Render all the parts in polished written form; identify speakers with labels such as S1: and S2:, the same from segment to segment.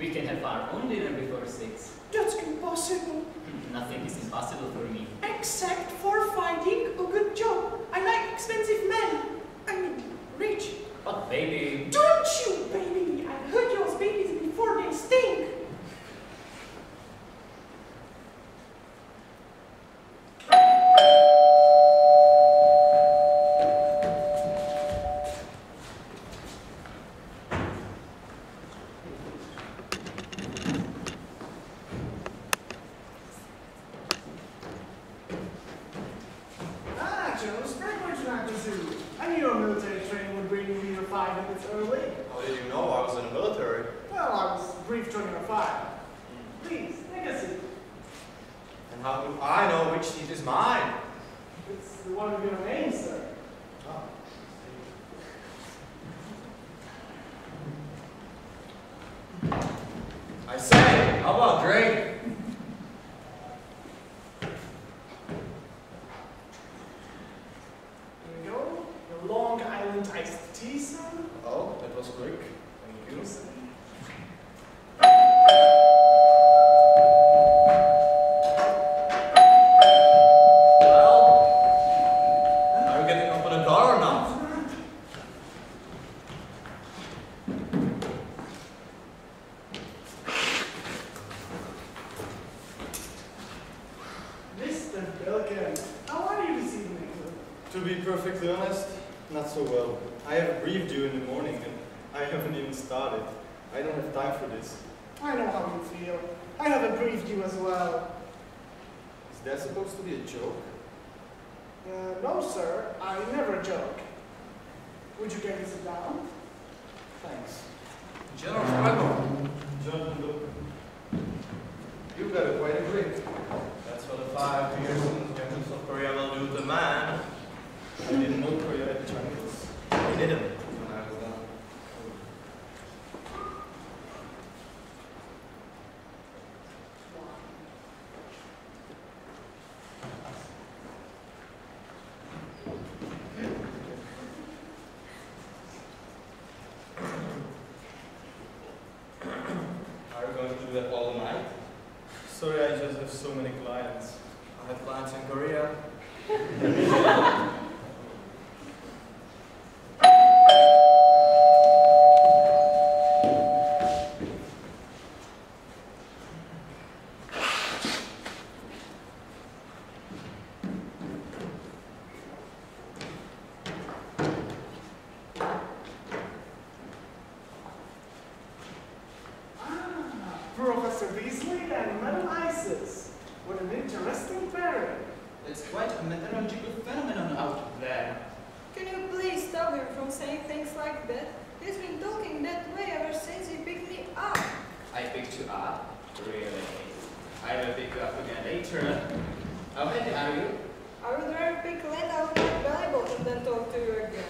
S1: We can have our own dinner before 6.
S2: That's impossible.
S1: Nothing is impossible for me.
S2: Except for finding a good job. I like expensive men. I mean, rich.
S1: But baby...
S2: Don't you, baby! I heard your babies before they stink.
S3: Sorry, I just have so many clients. I have clients in Korea.
S4: It's quite a meteorological phenomenon out there.
S5: Can you please stop him from saying things like that? He's been talking that way ever since he picked me up.
S4: I picked you up? Really? I will pick you up again later. How ready are you?
S5: I would rather pick land out my belly button than talk to you again.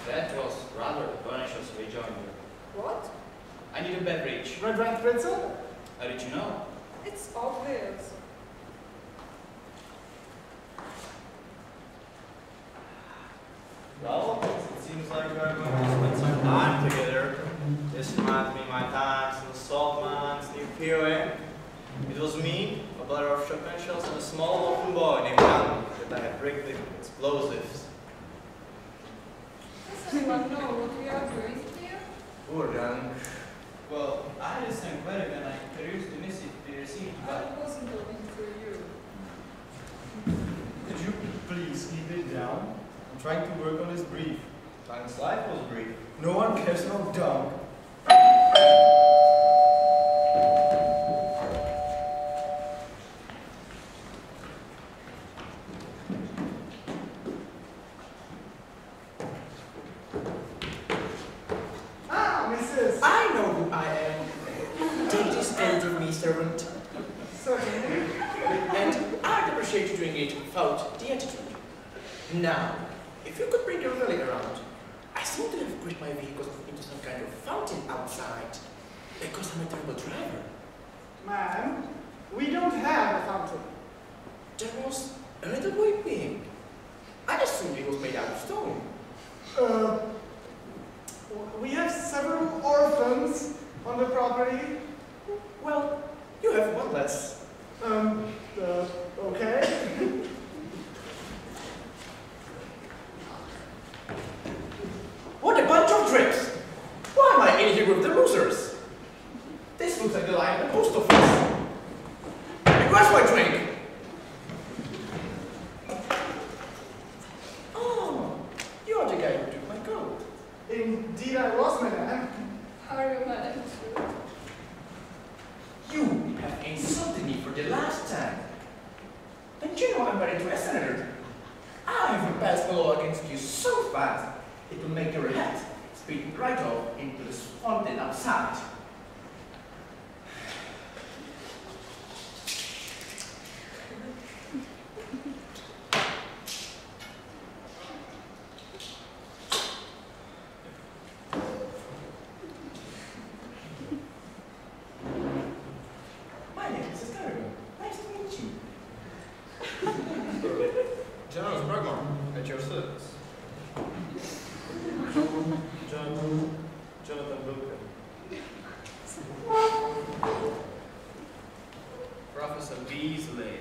S4: That was rather a pernicious rejoinder.
S5: What?
S4: I need a beverage.
S2: Red Rat Pretzel?
S4: How did you know?
S5: It's obvious.
S3: Well, it seems like we are going to spend some time together. This reminds me of my times in the salt mines near Piroe. It was me, a brother of shotgun shells, and a small orphan boy named Jan that I had rigged with explosives.
S5: Does anyone know what we are doing here?
S3: Poor Jan.
S4: Well, I listened very when I perused the missive we received, but
S5: I wasn't talking to you.
S3: Could you please keep it down? I'm trying to work on this brief. Time's life was brief. No one cares about dog.
S2: Ah, Mrs.
S6: I know who I am. Take this coat of me, servant.
S2: Certainly.
S6: And I'd appreciate you doing it without the attitude. Now, if you could bring your belly around. I seem to have pushed my vehicle into some kind of fountain outside. Because I'm a terrible driver.
S2: Ma'am, we don't have a fountain.
S6: There was a little boy peeing. I assumed it was made out of stone.
S2: We have several orphans
S7: on the property.
S6: Well, you have one less.
S7: Okay.
S6: What a bunch of tricks! Why am I in here with the losers? This looks like the line at the post office. And where's my drink? Oh, you're the guy who took my coat.
S7: Indeed I was, madame.
S5: How are you, madam?
S6: You have insulted me for the last time. Don't you know I'm married to a senator? I have passed a law against you so fast, it will make your head spin right off into the fountain outside. My name is Mr. Nice to meet you.
S3: General Bergman, at your service. Jonathan Wilken. Professor Beasley.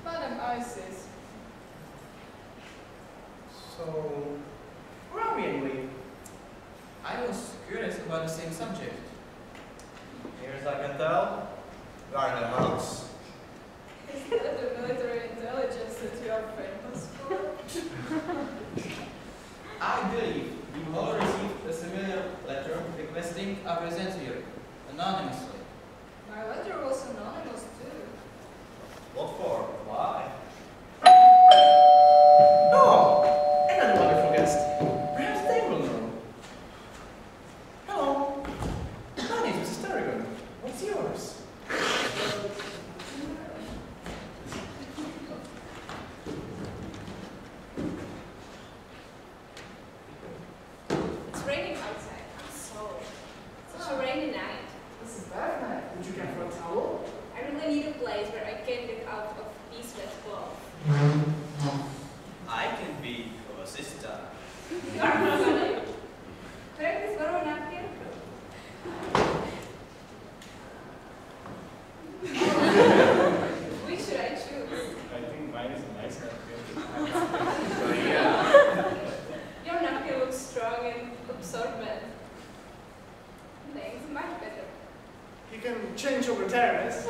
S5: Madam Isis.
S6: So, where are we anyway?
S4: I was curious about the same subject.
S3: Near as I can tell, we are in a house.
S5: Is that the military intelligence that you are famous for?
S4: I believe you all received a similar letter requesting a present here, anonymously.
S5: My letter was anonymous too.
S3: What for? Why?
S6: Oh, another wonderful guest. Perhaps they will know. Hello. My name is Mrs. Tarragon. What's yours?
S8: It's raining outside. I'm so. Such a rainy night.
S2: This is bad night. Would you care for a towel?
S8: I really need a place where I can get out of these wet clothes.
S3: I can be of assistant.
S8: You are funny. Could I please borrow a napkin? Which should I choose?
S3: I think mine is a nice napkin.
S8: Your napkin looks strong and absorbent. Thanks, much better.
S2: You can change over there, miss.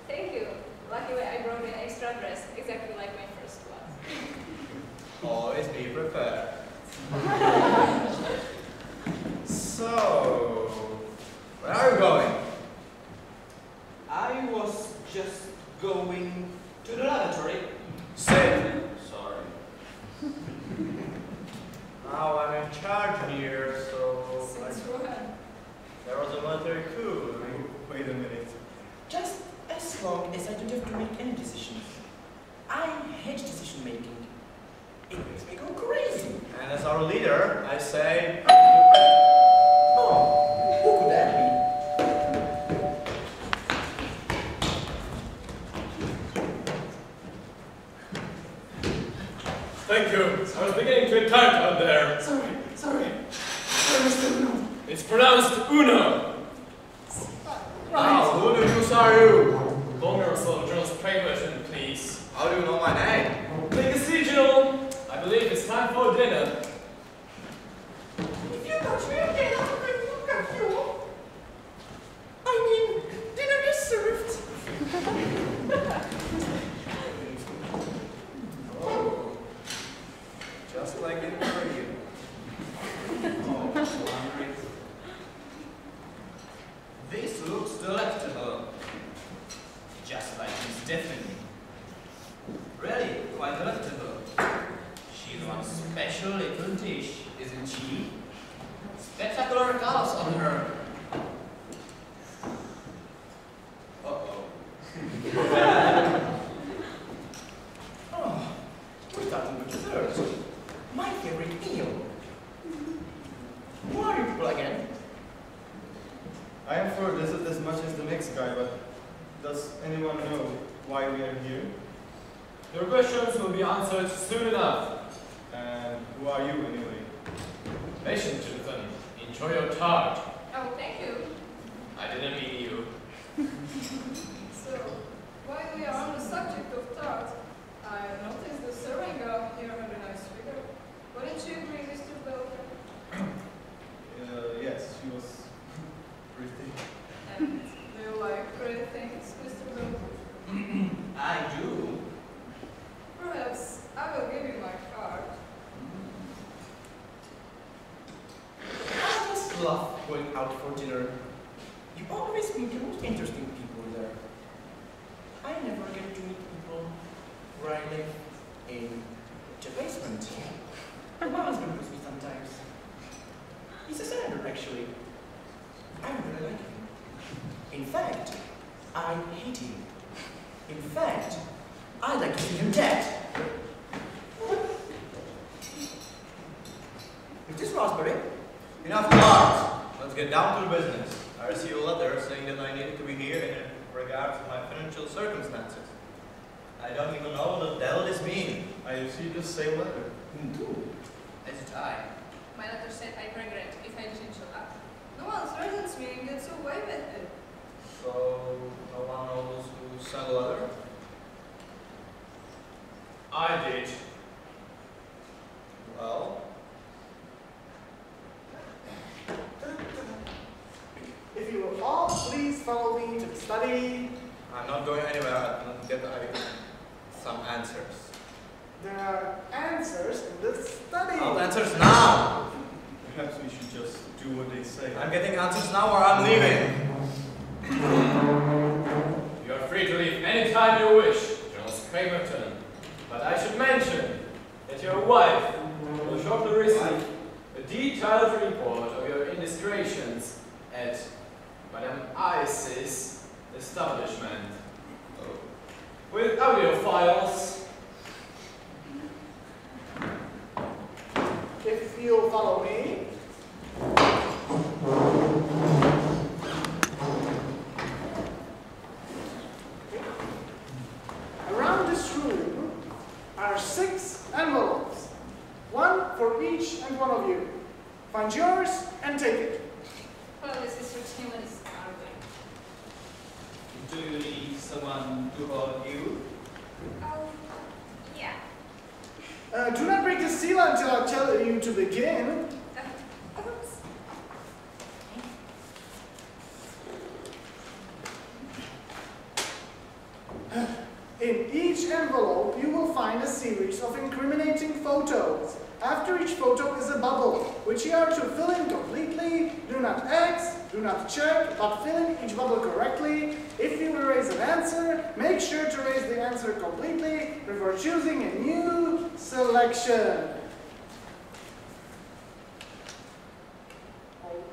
S8: Thank you. Luckily, I brought an extra dress, exactly like my first one.
S3: Always be prepared. So, where are you going?
S4: I was just going to the lavatory.
S3: Sit. Sorry. Now I'm in charge here, so
S5: Since when?
S3: there was a military coup. Wait a minute.
S6: Just as long as I don't have to make any decisions. I hate decision making. It makes me go crazy.
S3: And as our leader, I say,
S6: Oh, who could that be?
S9: Thank you. I was beginning to get tired out there.
S2: Sorry, Mr. No.
S9: It's pronounced Uno.
S3: now, who the use are you?
S9: Call me yourself, General's Pregnant, please.
S3: How do you know my name?
S9: Take a seat, General. I believe it's time for dinner.
S2: If you touch me again, I'm going to look at you. I mean, dinner is served.
S3: Oh, just like in Korea. Oh, hungry.
S4: This looks delectable. Just like Miss Stephanie. Really, quite delectable. She's one special little dish, isn't she? Spectacular colors on her. Uh-oh.
S6: Oh, we're starting with dessert. My favorite meal. Who are you people again?
S7: I am for dessert as much as the next guy, but does anyone know why we are here?
S9: Your questions will be answered soon enough.
S7: And who are you anyway?
S9: Patient children, enjoy your tart.
S8: Oh, thank you.
S9: I didn't mean you.
S5: So, while we are on the subject of tart, I noticed the serving girl here had a nice figure. Wouldn't you agree, Mr. Belker?
S7: Yes, she was pretty.
S5: And do you like pretty things, Mr. Belker?
S3: I do.
S5: Perhaps I will give you my card.
S6: I just love going out for dinner. You always meet the most interesting people there. I never get to meet people where I live in the basement. My husband with me sometimes. He's a senator, actually. I don't really like him. In fact, I hate him. In fact, I'd like to see him dead. Is this raspberry?
S3: Enough cards. Let's get down to the business. I received a letter saying that I needed to be here in regard to my financial circumstances. I don't even know what the hell this means.
S7: I received the same letter.
S4: As did I.
S8: My letter said I regret if I didn't show up.
S5: No one threatens me and gets away with it.
S3: So, no one knows who sent the letter?
S9: I did.
S3: Well,
S6: If you will all please follow me to the study.
S3: I'm not going anywhere until I get some answers.
S6: There are answers in this study.
S3: I'll answers now!
S7: Perhaps we should just do what they say.
S3: I'm getting answers now or I'm leaving.
S9: You are free to leave any time you wish, General Scramerton. But I should mention that your wife will shortly receive a detailed report of your indiscretions at Madame Ice's establishment. With audio files.
S6: If you'll follow me. Around this room are 6 envelopes. One for each and one of you. Find yours and take it.
S8: Well, this is such humans are we?
S1: Do you need someone to hold you?
S8: Oh, yeah.
S6: Do not break the seal until I tell you to begin.
S8: Oops.
S6: In each envelope, you will find a series of incriminating photos. After each photo is a bubble, which you are to fill in completely. Do not X, do not check, but fill in each bubble correctly. If you erase an answer, make sure to erase the answer completely before choosing a new selection.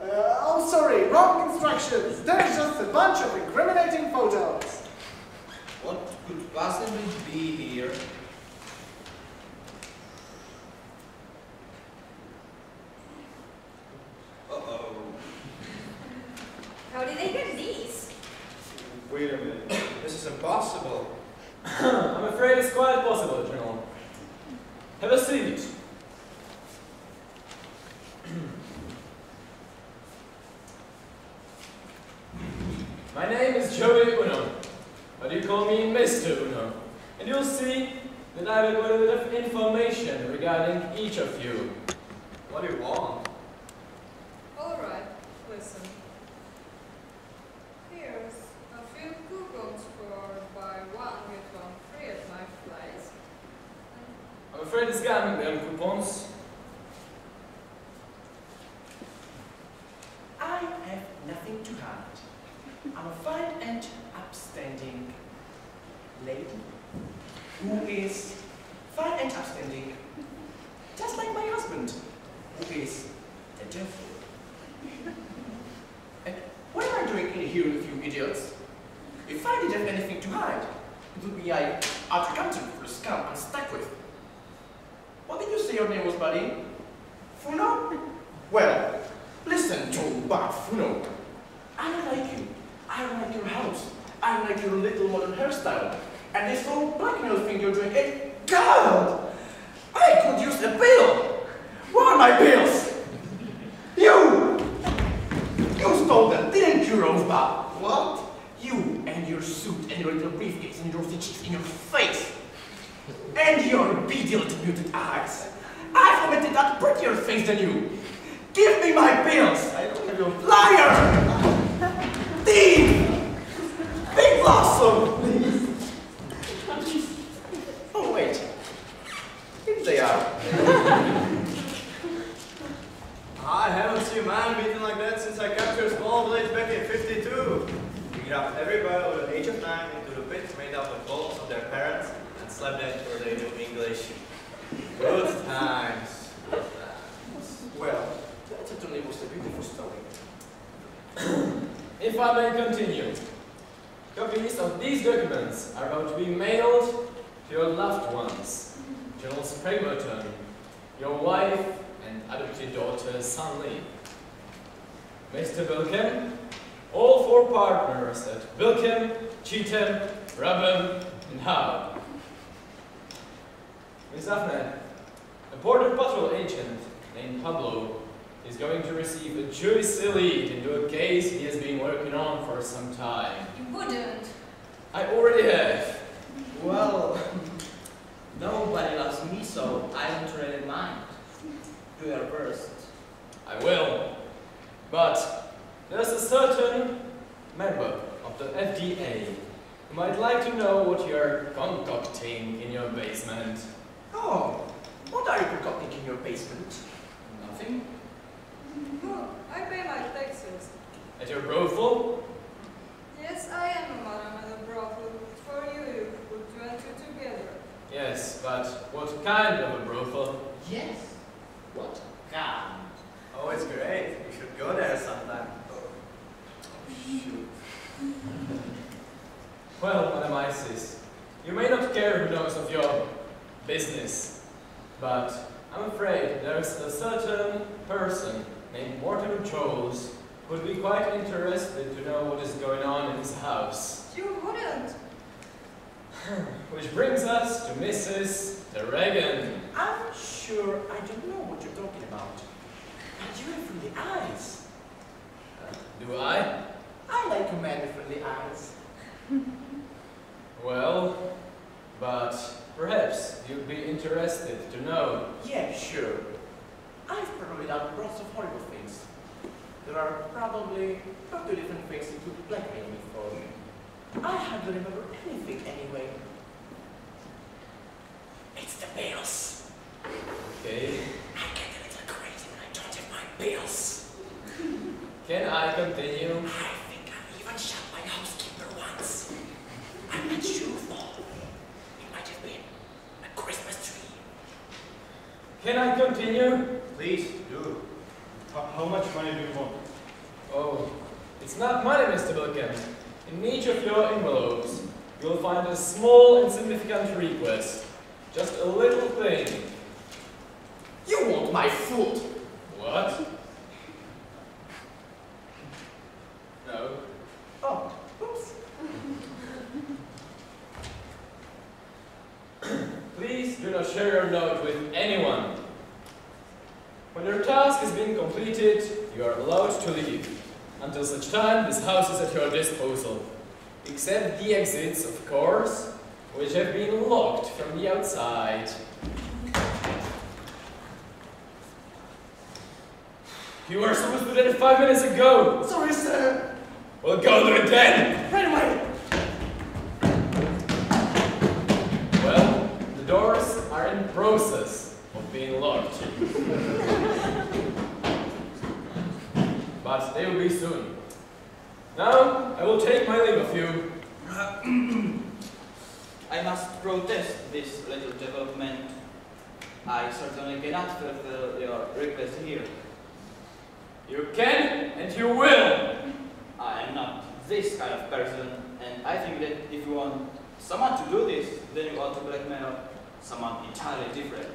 S6: Oh, sorry, wrong instructions. There's just a bunch of incriminating photos.
S4: What could possibly be here? Uh-oh.
S8: How did they get these?
S7: Wait a minute.
S3: This is impossible.
S9: I'm afraid it's quite possible, General. Have a seat. My name is Joey Uno, but you call me Mr. Uno. And you'll see that I will go a bit of information regarding each of you.
S3: What do you want?
S5: Alright, listen. Here's a few coupons for buy one, get one free at my place.
S9: I'm afraid it's gone, them coupons.
S6: I have nothing to hide. I'm a fine and upstanding lady who is fine and upstanding, just like my husband, who is the devil. And what am I doing in here with you idiots? If I didn't have anything to hide, it would be like out of country for the scum I'm stuck with. What did you say your name was, buddy? Funo? Well, listen to Bob Funo. I don't like you. I don't like your house. I don't like your little modern hairstyle. And this whole blackmail thing you're doing, God! I could use a bill! Where are my bills? muted eyes. I've committed a prettier things than you. Give me my pills!
S7: I don't have your...
S6: Liar! Thief! Big blossom! Oh, wait. Here they are.
S3: I haven't seen a man beaten like that since I captured small village back in 52. We grabbed everybody over the age of 9 into the pit made up of bones of their parents and slapped them for they knew English. Good times. Good times.
S6: Well, that certainly was a beautiful story.
S9: If I may continue, copies of these documents are about to be mailed to your loved ones, General Spraymerton, your wife and adopted daughter, Sun Lee. Mr. Bilken, all 4 partners at Bilken, Cheatham, Rubham, and Howe. Miss Daphne, a border patrol agent named Pablo is going to receive a juicy lead into a case he has been working on for some time.
S8: You wouldn't.
S9: I already have.
S4: Well, nobody loves me, so I don't really mind. Do your best.
S9: I will. But there's a certain member of the FDA who might like to know what you're concocting in your basement.
S6: Oh, what are you concocting in your basement?
S4: Nothing?
S5: Oh, I pay my taxes.
S9: At your brothel?
S5: Yes, I am a madam at a brothel. For you put 2 and 2 together.
S9: Yes, but what kind of a brothel?
S4: Yes. What kind?
S3: Oh, it's great. We should go there sometime. Oh, shoot.
S9: Well, Madam Isis, you may not care who knows of your business, but I'm afraid there's a certain person named Mortimer Jones who would be quite interested to know what is going on in his house.
S5: You wouldn't.
S9: Which brings us to Mrs. de Regan.
S6: I'm sure I don't know what you're talking about. But you have friendly eyes.
S9: Do I?
S6: I like a man with friendly eyes.
S9: Well, but perhaps you'd be interested to know.
S6: Yeah, sure. I've probably done lots of horrible things. There are probably 50 different things you could blackmail me for. I hardly remember anything anyway. It's the bills.
S9: Okay.
S6: I get a little crazy when I don't have my bills.
S9: Can I continue?
S6: I think I even shot my housekeeper once. I'm not sure though. It might have been a Christmas tree.
S9: Can I continue?
S3: Please do.
S7: How much money do you want?
S9: Oh, it's not money, Mr. Bilken. In each of your envelopes, you'll find a small insignificant request. Just a little thing.
S6: You want my food?
S9: What? No.
S6: Oh, oops.
S9: Please do not share your note with anyone. When your task has been completed, you are allowed to leave. Until such time, this house is at your disposal. Except the exits, of course, which have been locked from the outside. You were supposed to do that 5 minutes ago!
S6: Sorry, sir.
S9: Well, go do it then!
S6: Right away.
S9: Well, the doors are in process of being locked. But they will be soon. Now, I will take my leave of you.
S4: I must protest this little development. I certainly cannot fulfill your request here.
S9: You can and you will!
S4: I am not this kind of person, and I think that if you want someone to do this, then you ought to blackmail someone entirely different.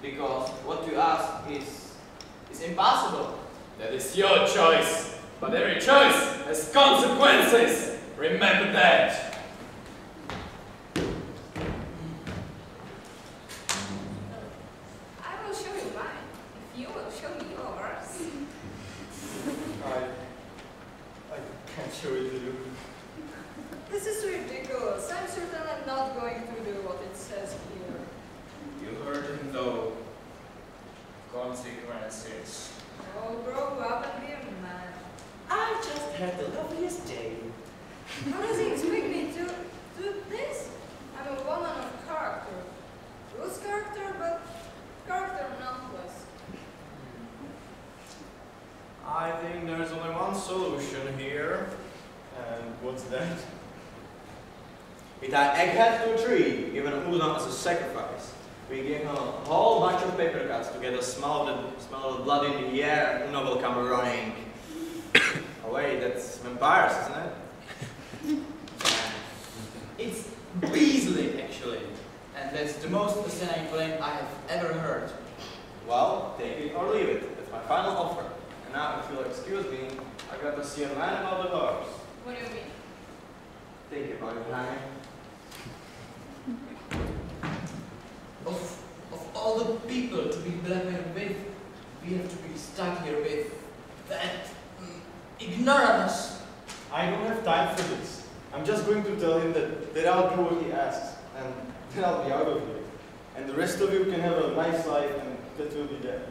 S4: Because what you ask is impossible.
S9: That is your choice, but every choice has consequences! Remember that!
S8: I will show you mine, if you will show me yours.
S7: I can't show it to you.
S5: This is ridiculous. I'm certainly not going to do what it says here.
S3: You
S9: burden, though. Consequences.
S5: Oh, grow up and be a man.
S6: I just had the loveliest day.
S5: How does he expect me to do this? I'm a woman of character. Loose character, but character nonetheless.
S3: I think there's only one solution here.
S7: And what's that?
S3: We tie Egghead to a tree, given Udon as a sacrifice. We give him a whole bunch of paper cuts to get the smell of the blood in the air, and Uno will come running. Oh wait, that's vampires, isn't it?
S4: It's Beasley, actually. And that's the most asinine claim I have ever heard.
S3: Well, take it or leave it. That's my final offer. And now, if you'll excuse me, I got to see a man about the horse.
S8: What do you mean?
S3: Think about it, honey.
S4: Of all the people to be blackmailed with, we have to be stuck here with that ignorance.
S7: I don't have time for this. I'm just going to tell him that I'll do what he asks, and then I'll be out of here. And the rest of you can have a nice life, and that will be that.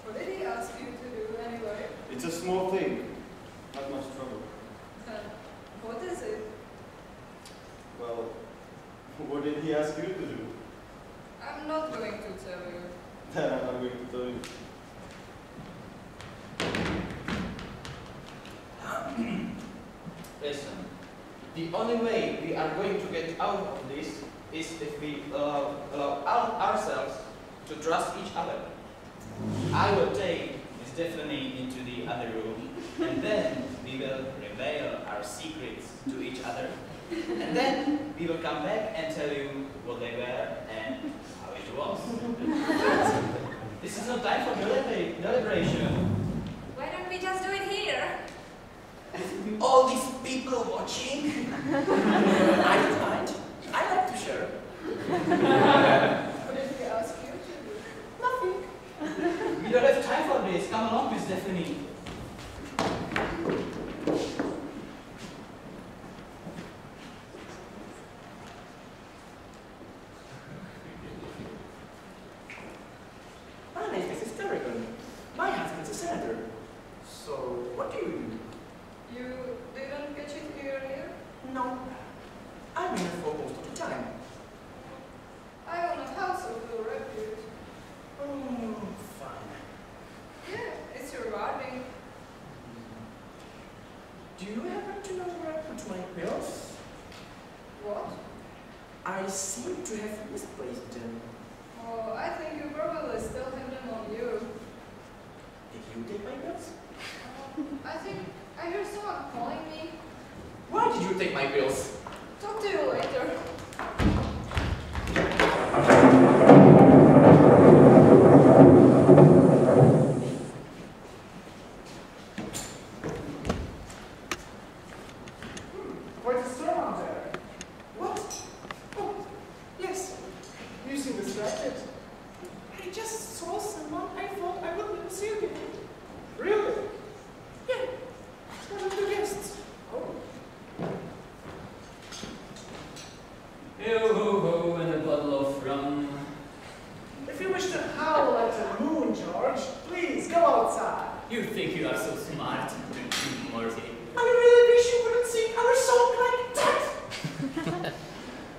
S5: What did he ask you to do anyway?
S7: It's a small thing, not much trouble.
S5: What is it?
S7: Well, what did he ask you to do?
S5: I'm not going to tell you.
S7: Then I'm not going to tell you.
S4: Listen, the only way we are going to get out of this is if we allow ourselves to trust each other. I will take Miss Stephanie into the other room, and then we will reveal our secrets to each other. And then we will come back and tell you what they were and how it was. This is no time for deliberation.
S8: Why don't we just do it here?
S6: All these people watching. I don't mind. I like to share.
S5: What did he ask you to do?
S6: Nothing.
S4: We don't have time for this. Come along, Miss Stephanie.
S6: My name is Mrs. Terrigan. My husband's a senator. So, what do you do?
S5: You didn't catch it earlier?
S6: No. I'm here for most of the time.
S5: I own a house of low repute.
S6: Oh, fine.
S5: Yeah, it's rewarding.
S6: Do you happen to know where I put my pills?
S5: What?
S6: I seem to have misplaced them.
S5: Oh, I think you probably still have them on you.
S6: Did you take my pills?
S5: I think I heard someone calling me.
S6: Why did you take my pills?
S5: Talk to you later.
S2: Quite a storm out there. What? Oh, yes. You seem distracted. I just saw someone I thought I would never see again. Really? Yeah. One of the guests. Oh.
S9: Yo ho ho and a bottle of rum.
S2: If you wish to howl at the moon, George, please go outside.
S9: You think you are so smart, don't you, Morty?
S2: I really wish you wouldn't sing our song like that.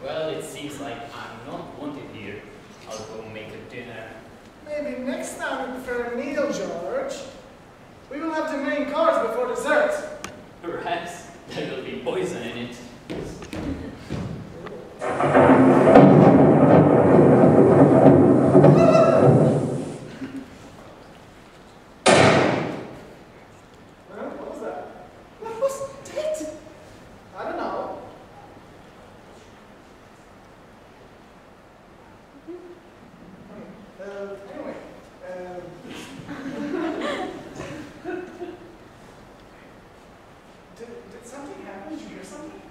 S9: Well, it seems like I'm not wanted here. I'll go make a dinner.
S2: Maybe next time you prefer a meal, George. We will have the main course before dessert.
S9: Perhaps there will be poison in it.
S2: What was that? What was that? I don't know. Anyway, did something happen? Did you hear something?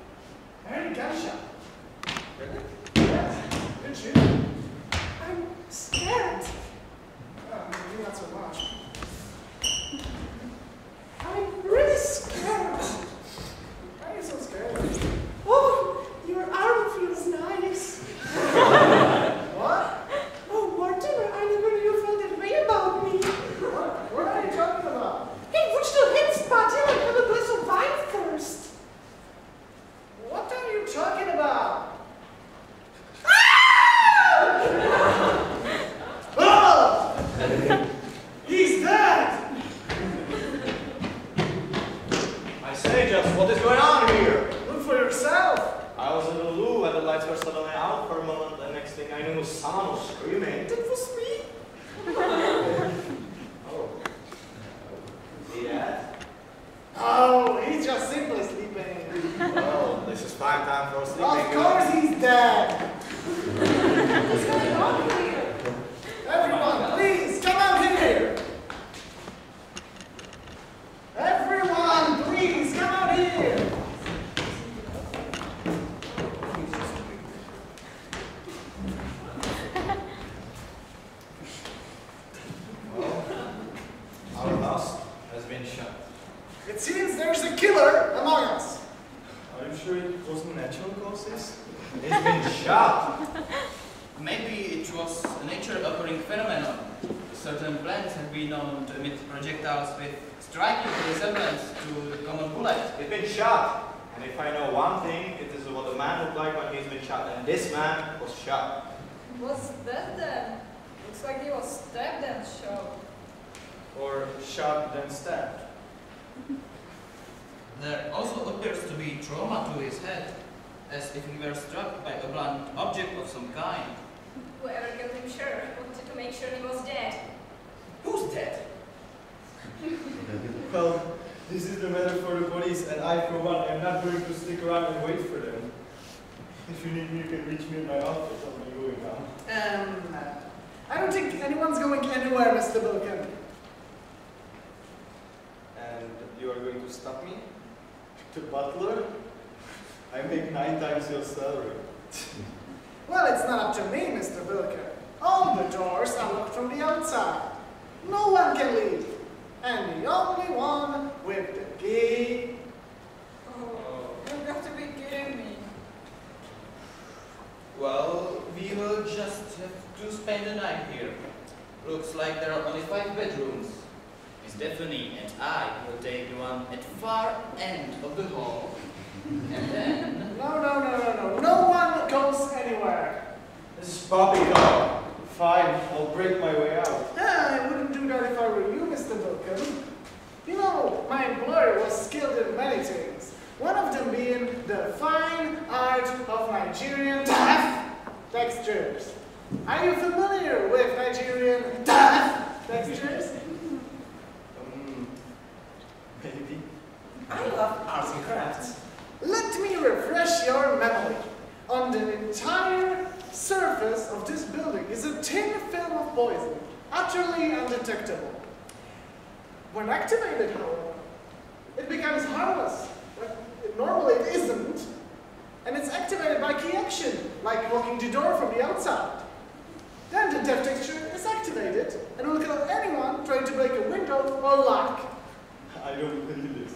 S2: He's dead!
S3: I say, just what is going on here?
S2: Look for yourself!
S3: I was in the loo and the lights were suddenly out for a moment, and next thing I knew, someone was screaming.
S2: That was me!
S3: Oh. See that?
S2: Oh, he's just simply sleeping.
S3: Well, this is fine time for sleeping.
S2: Of course he's dead!
S5: What's going on here?
S2: Everyone, please, come out here! Everyone, please, come out here!
S3: Our house has been shut.
S2: It seems there's a killer among us.
S7: Are you sure it wasn't natural causes?
S3: It's been shut.
S4: Maybe it was a nature-occurring phenomenon. Certain plants have been known to emit projectiles with striking resemblance to the common bullet.
S3: It's been shut. And if I know one thing, it is what a man looked like when he's been shot. And this man was shot.
S5: What's that then? Looks like he was stabbed and shot.
S7: Or shot then stabbed?
S4: There also appears to be trauma to his head, as if he were struck by a blunt object of some kind.
S8: Whoever killed him sure wanted to make sure he was dead.
S6: Who's dead?
S7: Well, this is the matter for the police, and I, for one, am not going to stick around and wait for them. If you need me, you can reach me in my office. I'm going now.
S2: I don't think anyone's going anywhere, Mr. Bilken.
S7: And you are going to stop me? The butler? I make 9 times your salary.
S2: Well, it's not up to me, Mr. Bilken. All the doors are locked from the outside. No one can leave. And the only one with the key.
S5: Oh, you've got to be kidding me.
S4: Well, we will just have to spend the night here. Looks like there are only 5 bedrooms. Miss Stephanie and I will take the one at far end of the hall. And then...
S2: No one goes anywhere.
S7: This is puppy dog. Fine, I'll break my way out.
S2: I wouldn't do that if I were you, Mr. Bilken. You know, my employer was skilled in many things. One of them being the fine art of Nigerian textures. Are you familiar with Nigerian textures?
S7: Maybe.
S6: I love arts and crafts.
S2: Let me refresh your memory. On the entire surface of this building is a thin film of poison, utterly undetectable. When activated, however, it becomes harmless. Normally it isn't. And it's activated by key action, like locking the door from the outside. Then the death texture is activated and will kill anyone trying to break a window or lock.
S7: I don't believe this.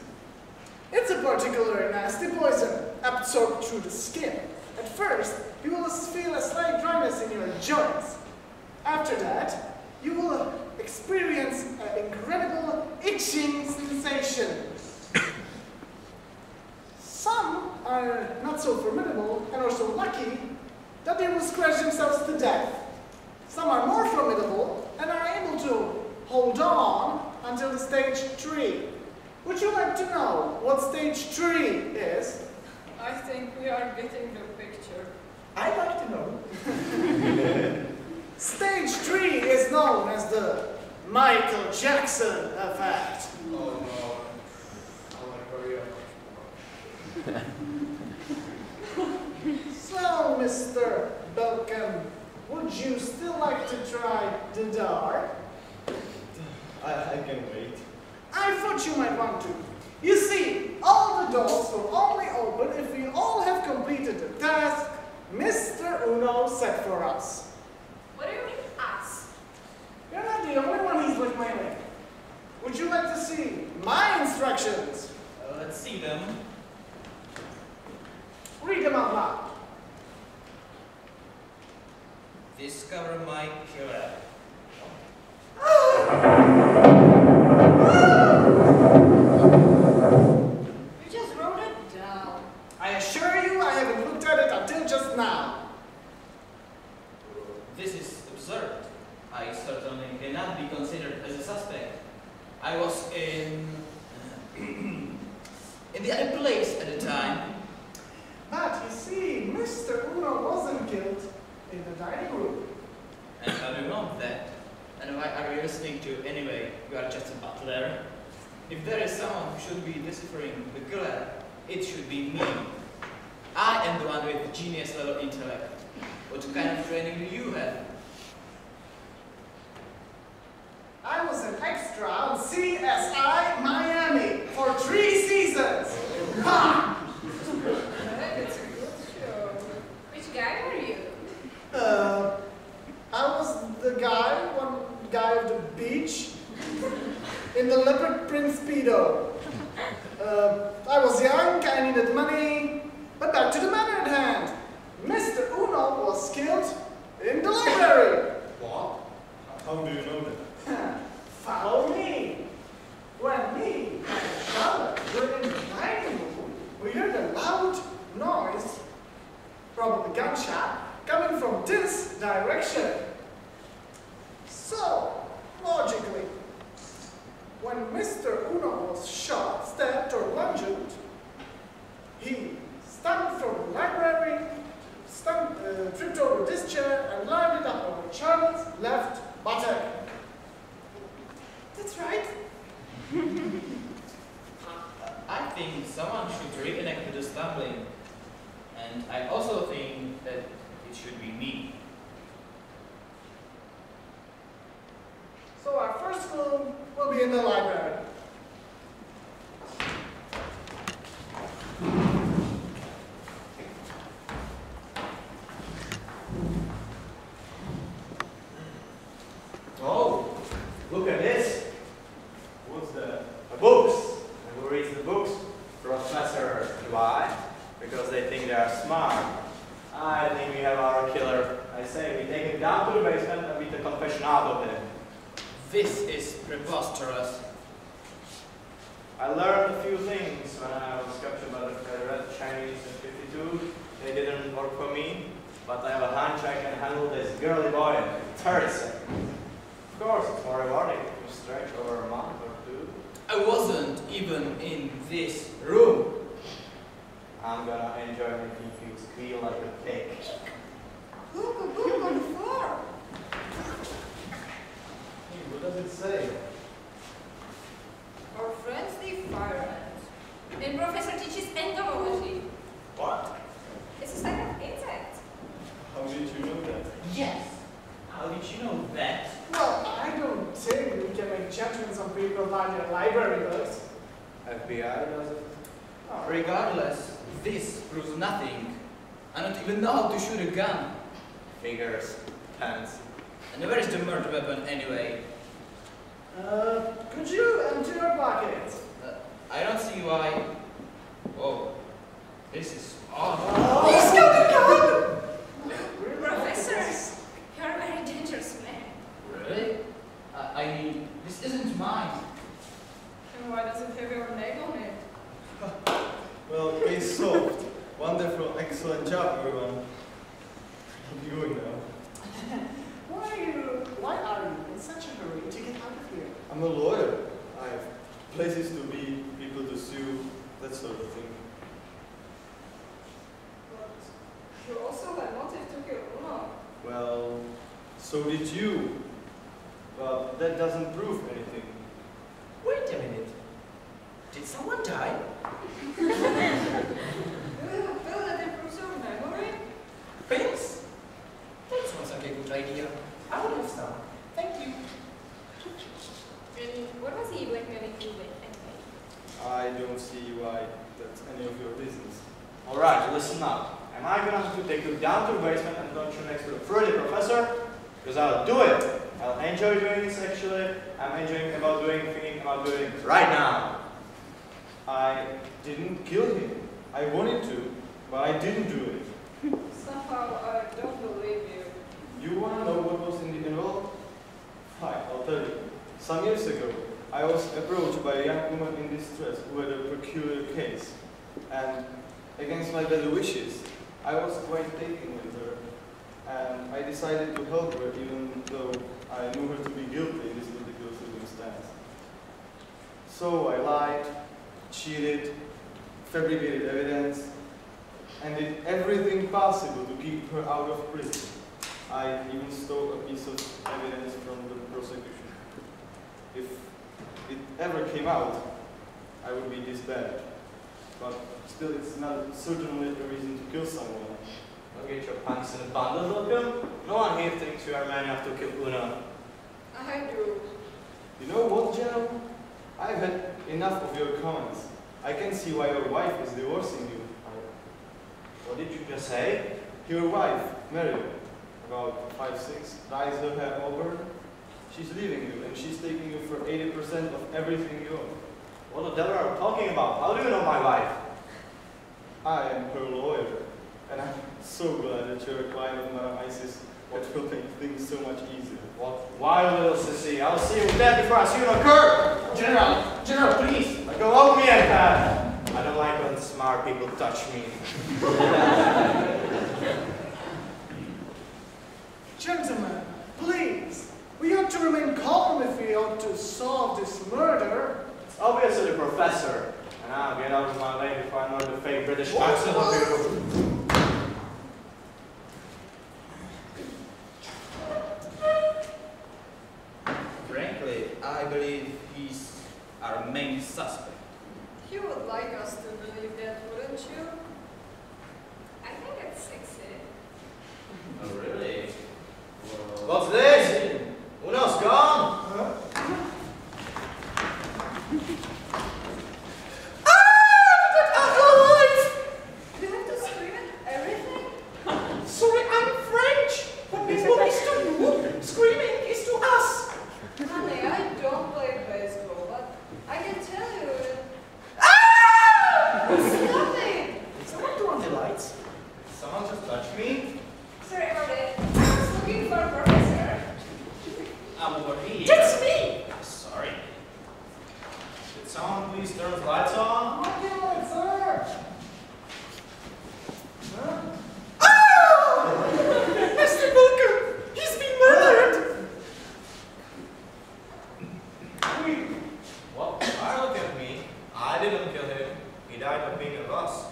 S2: It's a particularly nasty poison, absorbed through the skin. At first, you will feel a slight dryness in your joints. After that, you will experience an incredible itching sensation. Some are not so formidable and are so lucky that they will scratch themselves to death. Some are more formidable and are able to hold on until the stage 3. Would you like to know what stage 3 is?
S5: I think we are getting the picture.
S6: I'd like to know.
S2: Stage 3 is known as the Michael Jackson effect.
S9: Oh no. I want to hurry up.
S2: So, Mr. Belkin, would you still like to try the dark?
S7: I can wait.
S2: I thought you might want to. You see, all the doors will only open if we all have completed the task Mr. Uno set for us.
S8: What do you mean, us?
S2: You're not the only one he's with my link. Would you like to see my instructions?
S4: let's see them.
S2: Read them out loud.
S4: Discover my killer.
S5: You just wrote it down.
S2: I assure you I haven't looked at it until just now.
S4: This is absurd. I certainly cannot might be considered as a suspect. I was in the other place at the time.
S2: But you see, Mr. Uno wasn't killed in the dining room.
S4: And how do you know that? And why are you listening to anyway? You are just a butler. If there is someone who should be deciphering the killer, it should be me. I am the one with genius level intellect. What kind of training do you have?
S2: I was an extra on CSI Miami for 3 seasons. Ha!
S5: It's a good show.
S8: Which guy were you?
S2: I was the one guy of the beach in the leopard print speedo. I was young, I needed money, but back to the matter at hand. Mr. Uno was killed in the library.
S7: What? How do you know that?
S2: Follow me. When me and Charlotte were in the dining room, we heard a loud noise, probably gunshot, coming from this direction. So, logically, when Mr. Uno was shot, stabbed, or lunged, he stumped from the library, tripped over this chair, and lined it up on Charlotte's left buttock. That's right.
S4: I think someone should reconnect with the stumbling. And I also think that it should be me.
S2: So our first clue will be in the library.
S3: Oh, look at this.
S7: What's that?
S3: Books. And who reads the books? Professors. Why? Because they think they are smart. I think we have our killer. I say we take him down to the basement and beat the confession out of him.
S4: This is preposterous.
S3: I learned a few things when I was captured by the Red Chinese in 52. They didn't work for me, but I have a hunch I can handle this girly boy in 30 seconds. Of course, it's more rewarding if you stretch over a month or two.
S4: I wasn't even in this room.
S3: I'm gonna enjoy making you squeal like a pig.
S2: Look, a book on the floor.
S7: Hey, what does it say?
S5: Our friends, the firemen.
S8: The professor teaches entomology.
S3: What?
S8: It's a type of insect.
S7: How did you know that?
S4: Yes. How did you know that?
S2: Well, I don't think we can make judgments on people by their library books.
S3: FBI does it?
S4: Regardless, this proves nothing. I don't even know how to shoot a gun.
S3: Fingers, pants.
S4: And where is the murder weapon anyway?
S2: Could you empty your pocket?
S4: I don't see why. Whoa. This is odd.
S2: He's got a gun!
S8: Professor, you're a very dangerous man.
S4: Really? I mean, this isn't mine.
S5: And why does it have your name on it?
S7: Well, case solved. Wonderful, excellent job, everyone. I'm going now.
S2: Why are you in such a hurry to get out of here?
S7: I'm a lawyer. I have places to be, people to sue, that sort of thing.
S5: But you also had motive to kill Uno.
S7: Well, so did you. But that doesn't prove anything.
S6: Wait a minute. Did someone die?
S5: Do you have a pill that improves your memory?
S6: Pills? That sounds like a good idea. I would have some. Thank you.
S8: And what was he blackmailing you with anyway?
S7: I don't see why that's any of your business.
S3: Alright, listen up. Am I gonna have to take you down to the basement and punch you next to the fruity professor? Because I'll do it. I'll enjoy doing this actually. I'm enjoying thinking about doing it right now. I didn't kill him. I wanted to, but I didn't do it.
S5: Somehow I don't believe you.
S7: You wanna know what was in the envelope? Fine, I'll tell you. Some years ago, I was approached by a young woman in distress who had a peculiar case. And against my better wishes, I was quite taken with her. And I decided to help her even though I knew her to be guilty in this So I lied, cheated, fabricated evidence, and did everything possible to keep her out of prison. I even stole a piece of evidence from the prosecution. If it ever came out, I would be this bad. But still, it's not certainly a reason to kill someone.
S3: Don't get your pants in a bundle, Welcome. No one here thinks you are man enough to kill Una.
S5: I do.
S7: You know what, General? I've had enough of your comments. I can see why your wife is divorcing you.
S3: What did you just say?
S7: Your wife, Mary, about 5'6", dyes her hair over. She's leaving you, and she's taking you for 80% of everything you own.
S3: What the devil are you talking about? How do you know my wife?
S7: I am her lawyer, and I'm so glad that you're a client of Madame Isis. That will make things so much easier.
S3: What wild little sissy. I'll see you dead before I see you in a curb!
S6: General, please!
S3: Go off me, Ed. I don't like when smart people touch me.
S2: Gentlemen, please. We ought to remain calm if we ought to solve this murder.
S3: It's obviously the professor. And I'll get out of my way before I know the fake British accent of you.
S4: Frankly, I believe he's our main suspect.
S5: You would like us to believe that, wouldn't you?
S8: I think it's sexy.
S4: Oh, really?
S3: What's this? Uno's gone?
S2: Huh?
S5: You have to scream at everything?
S6: Sorry, I'm French. What baseball is to you, screaming is to us.
S5: Honey, I don't play baseball, but I can tell you that... Stop it!
S6: Someone turn on the lights.
S3: Someone just touched me?
S8: Sorry about it. I was looking for a professor.
S4: I'm over here.
S6: That's me.
S4: Sorry.
S3: Did someone please turn the lights on?
S2: Working on it, sir. Huh?
S6: Mr. Welcome, he's been murdered.
S3: Well, I look at me. I didn't kill him. He died of being a boss.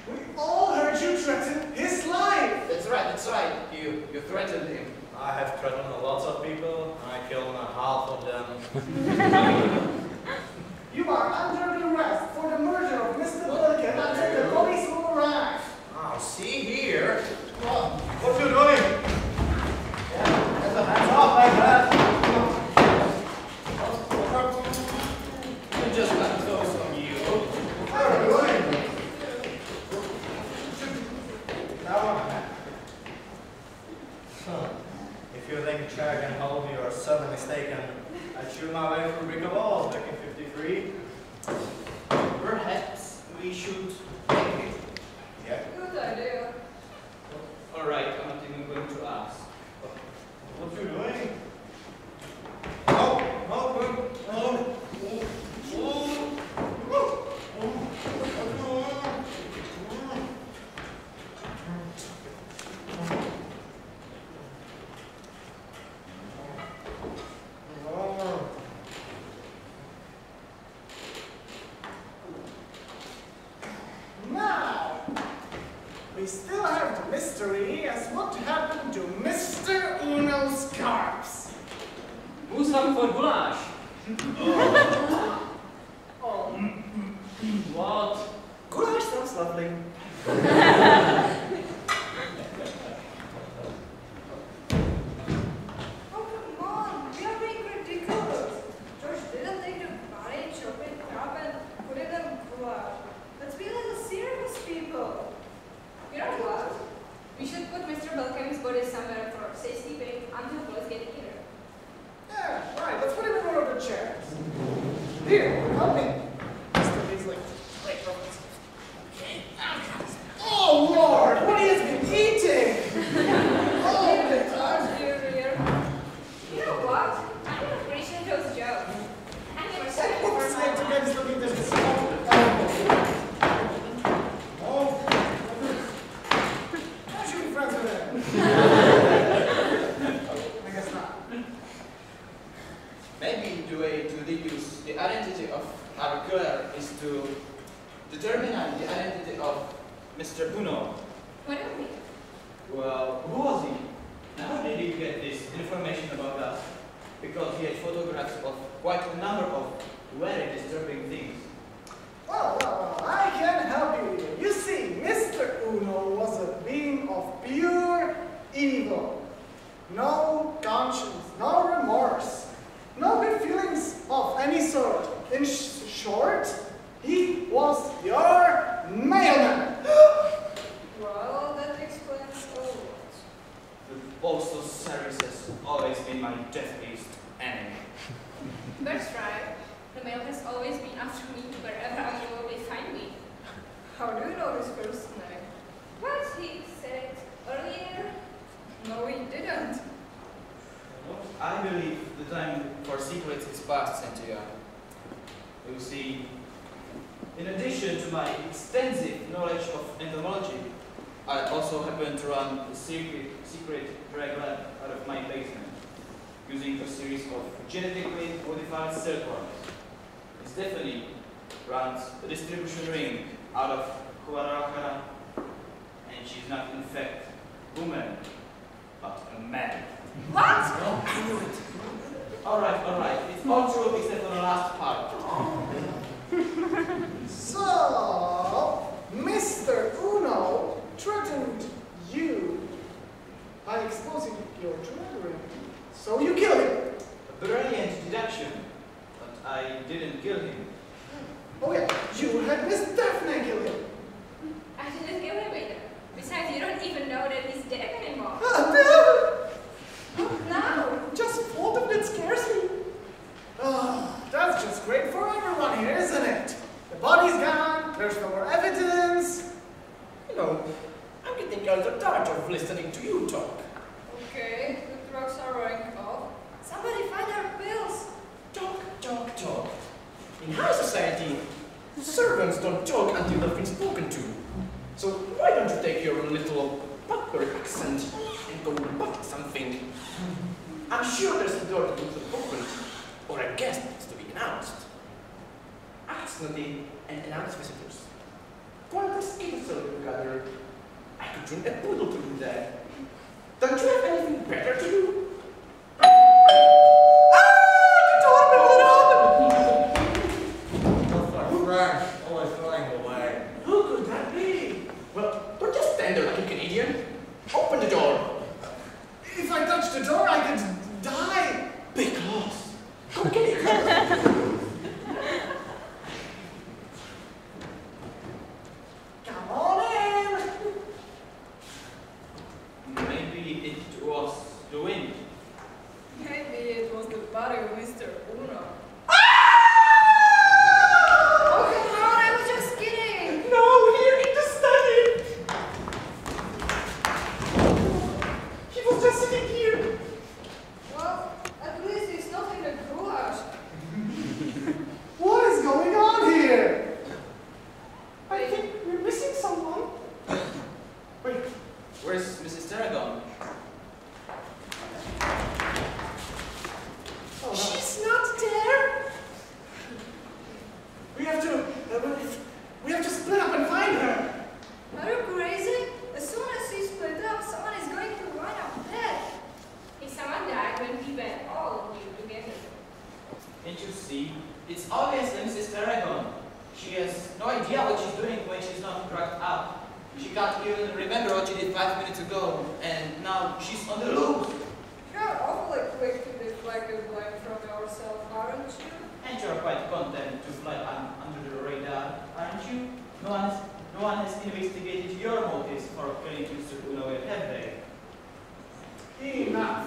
S2: We all heard you threaten his life.
S4: That's right, that's right. You threatened him.
S3: I have threatened lots of people, and I killed half of them.
S2: You are under arrest for the murder of Mr. Wilkin until the police will arrive.
S3: Oh, see here. What you doing? Get the hands off like that.
S4: You just got those on you.
S3: What are you doing? Now, if you think a chair can hold you, are certainly mistaken. I chewed my way through brick walls back in '53.
S4: Perhaps we should take it.
S3: Yeah.
S5: Good idea.
S4: All right, I'm not even going to ask.
S3: What you doing? Oh.
S2: Now, we still have the mystery as what happened to Mr. Uno's scarves.
S9: Musam von Gulasch.
S2: Oh,
S9: What?
S6: Goulash sounds lovely.
S5: Oh, come on. We are being ridiculous. George didn't take the body, chop it up, and put it in goulash. Let's be a little serious, people.
S8: You know what? We should put Mr. Belkam's body somewhere for safekeeping until police get here.
S2: yeah, right. Let's put him in one of the chairs. Here, help me. Mr. Beasley. Wait, Roberts. Okay. Oh, Lord, what he has been eating! Oh, the
S8: George, dear. You know what? I don't appreciate those jokes. I never said it before in my
S2: What's
S8: life.
S2: against looking this? Oh, I should be friends with him. I guess not.
S4: Maybe the way to deduce the identity of our goal is to determine the identity of Mr. Uno.
S8: What do you mean?
S4: Well, who was he? And how did he get this information about us? Because he had photographs of quite a number of very disturbing things.
S2: Well, I can help you here. You see, Mr. Uno was a being of pure evil. No conscience, no remorse, no good feelings of any sort. In short, he was your mailman.
S5: Well, that explains a lot.
S4: The postal service has always been my death-east enemy.
S8: That's right. The mail has always been after me wherever I will find me.
S5: How do you know his first name?
S8: What he said earlier?
S5: No, he didn't.
S4: I believe the time for secrets is past, Cynthia. You see, in addition to my extensive knowledge of entomology, I also happen to run a secret drag lab out of my basement, using a series of genetically modified silkworms. Stephanie runs a distribution ring out of Guadalajara, and she's not in fact a woman, but a man.
S8: What?
S4: No, I knew it. All right. It's all true except for the last part.
S2: So, Mr. Uno threatened you by exposing your treasury. So you killed him.
S4: A brilliant deduction, but I didn't kill him.
S2: Oh yeah, you had Miss Daphne kill him.
S8: I didn't kill him either. Besides, you don't even know that he's dead anymore.
S2: No, just thought of it scares me. Oh, that's just great for everyone here, isn't it? The body's gone, there's no more evidence.
S6: You know, I'm getting kind of tired of listening to you talk.
S5: Okay, the drugs are wearing off. Somebody find our pills.
S6: Talk. In high society, servants don't talk until they've been spoken to. So why don't you take your little butler accent and go butt something? I'm sure there's a door to be opened, or a guest needs to be announced. Ask Nadine and announce visitors. Quite a skin circle gatherer. I could bring a poodle to you there. Don't you have anything better to do?
S9: Always flying away.
S6: Who could that be? Well, don't just stand there like a Canadian. Open the door.
S2: If I touch the door, I could die.
S6: Big loss. Go get it.
S2: Come on in.
S4: Maybe it was the wind.
S5: Maybe it was the body of Mr. Uno. Oh, come on, I was just kidding.
S6: No, here in the study. He was just sitting here.
S5: Well, at least it's not in the garage.
S2: What is going on here? I think we're missing someone.
S4: Wait, where's Mrs. Tarragon?
S2: Oh, no.
S6: She's not there.
S2: We have to split up and find her.
S5: Are you crazy? As soon as we split up, someone is going to run up dead.
S8: If someone died when we were all new together.
S4: Can't you see? It's obviously Mrs. Tarragon. She has no idea what she's doing when she's not cracked up. She can't even remember what she did 5 minutes ago, and now she's on the loose.
S5: You're awfully quick to deflect the blame from yourself, aren't you?
S4: And you're quite content to fly under the radar, aren't you? No one has investigated your motives for killing Mr. Uno, have they?
S2: Enough.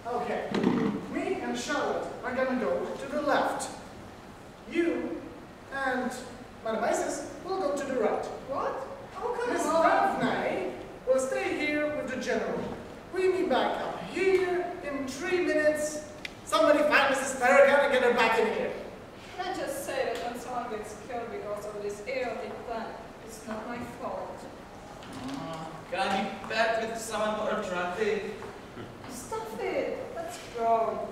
S2: Okay. Me and Charlotte are gonna go to the left. You and Madam Isis will go to the right.
S5: What? Oh, come
S2: Miss
S5: on.
S2: Daphne will stay here with the general. We meet back up here in 3 minutes. Somebody find Mrs. Tarragon and get her back in here.
S5: Can I just say that when someone gets killed because of this idiotic plan, it's not my fault.
S4: Can I be back with someone more attractive?
S5: Stop it. Let's go.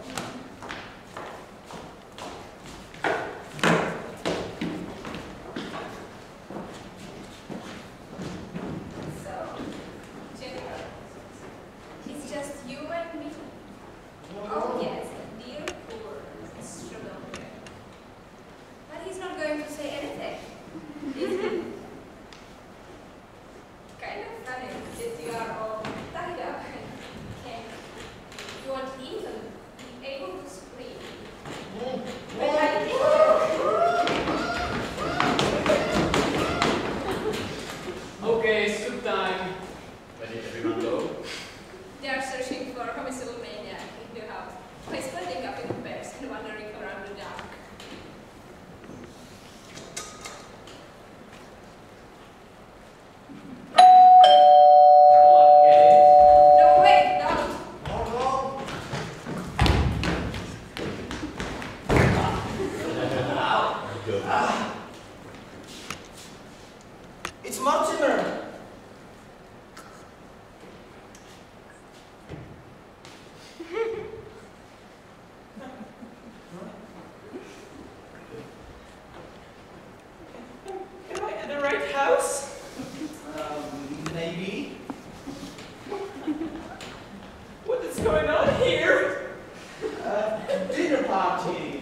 S6: party.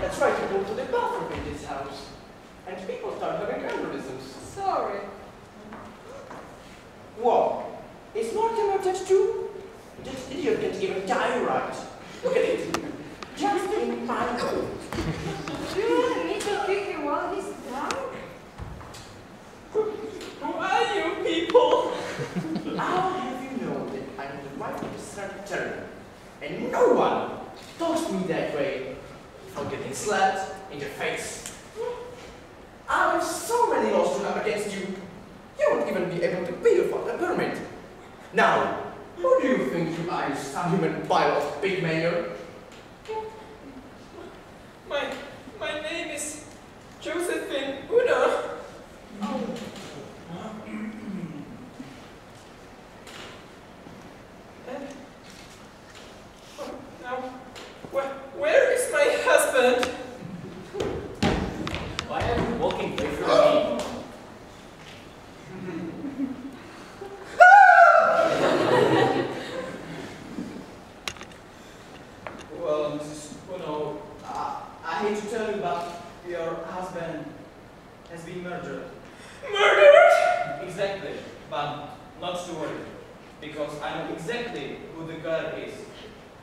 S6: Let's try to go to the bathroom in this house. And people start having aneurysms.
S5: Sorry.
S6: What? Is Mortimer dead too? This idiot can't even die right. Look at it. Just in my nose.
S5: Do you want me to kick him while he's down?
S6: Who are you people? How have you known that I'm the wife of the secretary? And no one talks to me that way without getting slapped in the face. I have so many laws to have against you. You won't even be able to pay a permit. Now, who do you think you are, you subhuman pile of big mayor?
S2: My name is Josephine Una. Now, where is my husband?
S4: Why are you walking away from me?
S1: Well, Mrs. Uno, I hate to tell you, but your husband has been murdered.
S2: Murdered?
S1: Exactly, but not to worry, because I know exactly who the killer is,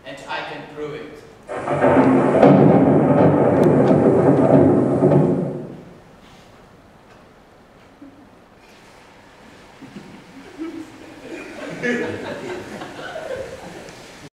S1: and I can prove it.